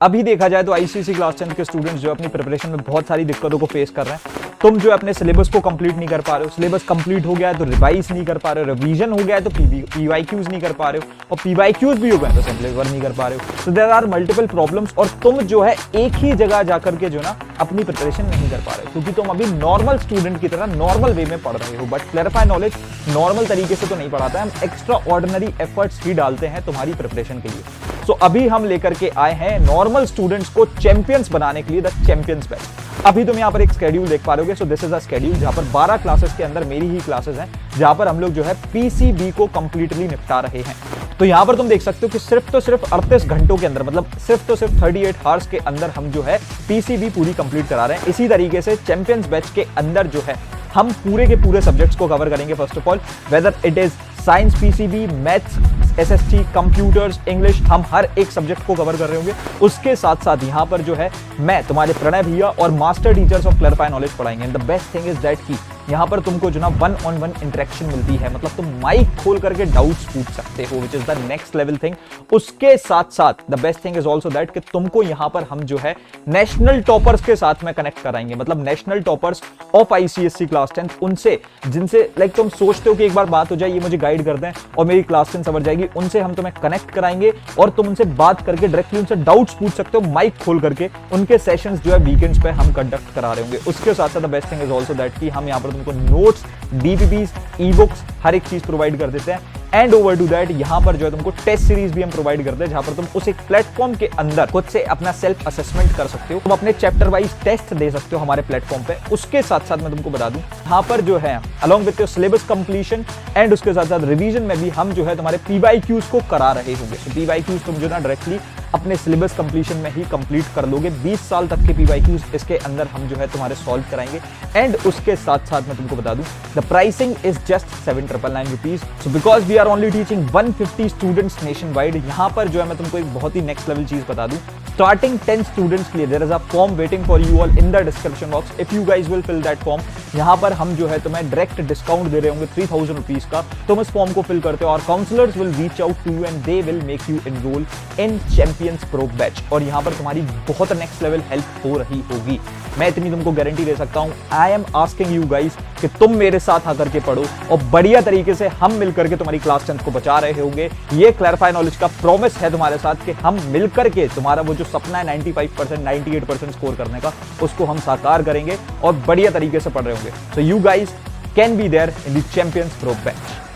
अभी देखा जाए तो आईसीएसई क्लास 10 के स्टूडेंट्स जो अपनी प्रिपरेशन में बहुत सारी दिक्कतों को फेस कर रहे हैं। तुम जो अपने सिलेबस को कंप्लीट नहीं कर पा रहे हो, सिलेबस कंप्लीट हो गया है तो रिवाइज नहीं कर पा रहे हो, रिवीजन हो गया है तो पीवाईक्यूज नहीं कर पा रहे हो, और पीवाईक्यूज भी हो गए तो सिंपलीवर नहीं कर पा रहे हो। तो देयर आर मल्टीपल प्रॉब्लम्स और तुम जो है एक ही जगह जाकर के जो ना अपनी प्रिपरेशन नहीं कर पा रहे हो, क्योंकि तुम अभी नॉर्मल स्टूडेंट की तरह नॉर्मल वे में पढ़ रहे हो। बट क्लैरिफाई नॉलेज नॉर्मल तरीके से तो नहीं पढ़ाता है, हम एक्स्ट्रा ऑर्डिनरी एफर्ट्स ही डालते हैं तुम्हारी प्रिपरेशन के लिए। सो अभी हम लेकर के आए हैं नॉर्मल स्टूडेंट्स को चैंपियंस बनाने के लिए द चैंपियंस बैच। अभी तुम यहाँ पर एक स्केड्यूल देख पा रहे हो। So this is a schedule जहां पर 12 क्लासेस के अंदर मेरी ही क्लासेस हैं, जहां पर हम लोग जो है पीसीबी को कंप्लीटली निपटा रहे हैं। तो यहां पर तुम देख सकते हो कि सिर्फ 38 घंटों के अंदर, मतलब सिर्फ 38 आवर्स के अंदर हम जो है पीसीबी पूरी कंप्लीट करा रहे हैं। इसी तरीके से चैंपियंस बैच के अंदर जो है हम पूरे के पूरे सब्जेक्ट्स को कवर करेंगे। First of all whether it is science PCB, maths, SST, computers, English, हम हर एक सब्जेक्ट को कवर कर रहे होंगे। उसके साथ साथ यहाँ पर जो है मैं तुम्हारे प्रणय भैया और master teachers of clarify knowledge पढ़ाएंगे। And the best thing is that की यहाँ पर तुमको जो ना 1-on-1 इंटरेक्शन मिलती है, मतलब तुम माइक खोल करके डाउट्स पूछ सकते हो, which is the next level thing. उसके साथ साथ the best thing is also that कि तुमको यहाँ पर हम जो है नेशनल टॉपर्स के साथ में कनेक्ट कराएंगे, मतलब national toppers of ICSE class 10, उनसे जिनसे लाइक तुम सोचते हो कि एक बार बात हो जाए, ये मुझे गाइड कर दें और मेरी क्लास 10 सवर जाएगी, उनसे हम तुम्हें कनेक्ट कराएंगे और तुम उनसे बात करके डायरेक्टली उनसे डाउट्स पूछ सकते हो माइक खोल करके। उनके सेशंस जो है वीकेंड्स पे हम कंडक्ट करा रहे होंगे। उसके साथ साथ the best thing is also that कि हम यहाँ पर तुमको नोट्स, डीपीपीस, ई बुक्स, हर एक चीज प्रोवाइड कर देते हैं। एंड ओवर टू दैट यहाँ पर जो है तुमको टेस्ट सीरीज भी हम प्रोवाइड करते हैं, जहां पर तुम उस एक प्लेटफॉर्म के अंदर खुद से अपना सेल्फ असेसमेंट कर सकते हो, तुम अपने चैप्टर वाइज टेस्ट दे सकते हो हमारे प्लेटफॉर्म पे। उसके साथ साथ मैं तुमको बता दूं यहाँ पर जो है along with your syllabus completion and उसके साथ साथ रिवीजन में भी हम जो है तुम्हारे पीवाईक्यूज को करा रहे होंगे। तो पीवाईक्यूज तुम जो ना डायरेक्टली अपने सिलेबस कंप्लीशन में ही कंप्लीट कर लोगे। 20 साल तक के पीवाईक्यूज इसके अंदर हम जो है तुम्हारे सॉल्व कराएंगे। एंड उसके साथ साथ मैं तुमको बता दूं the pricing is just 799 rupees. So because we are only teaching 150 students nationwide, यहाँ पर जो है मैं तुमको एक बहुत ही नेक्स्ट लेवल चीज बता दूं। स्टार्टिंग 10 स्टूडेंट्स के लिए there is a form waiting for you all in the description box. If you guys will fill that form, यहाँ पर हम जो है तुम्हें डायरेक्ट डिस्काउंट दे रहे होंगे 3000 रुपीज का। तुम इस फॉर्म को फिल करते हो और counsellors will reach out to you and they will make you enrol in Champions Pro batch. और यहाँ पर तुम्हारी बहुत नेक्स्ट लेवल हेल्प हो रही होगी, मैं इतनी तुमको गारंटी दे सकता हूं। I am asking you guys कि तुम मेरे साथ आकर के पढ़ो और बढ़िया तरीके से हम मिलकर के तुम्हारी क्लास 10 को बचा रहे होंगे। ये क्लैरिफाई नॉलेज का प्रॉमिस है तुम्हारे साथ कि हम मिलकर के तुम्हारा वो जो सपना है 95%, 98% स्कोर करने का, उसको हम साकार करेंगे और बढ़िया तरीके से पढ़ रहे होंगे। So you guys can be there in the Champions Pro batch.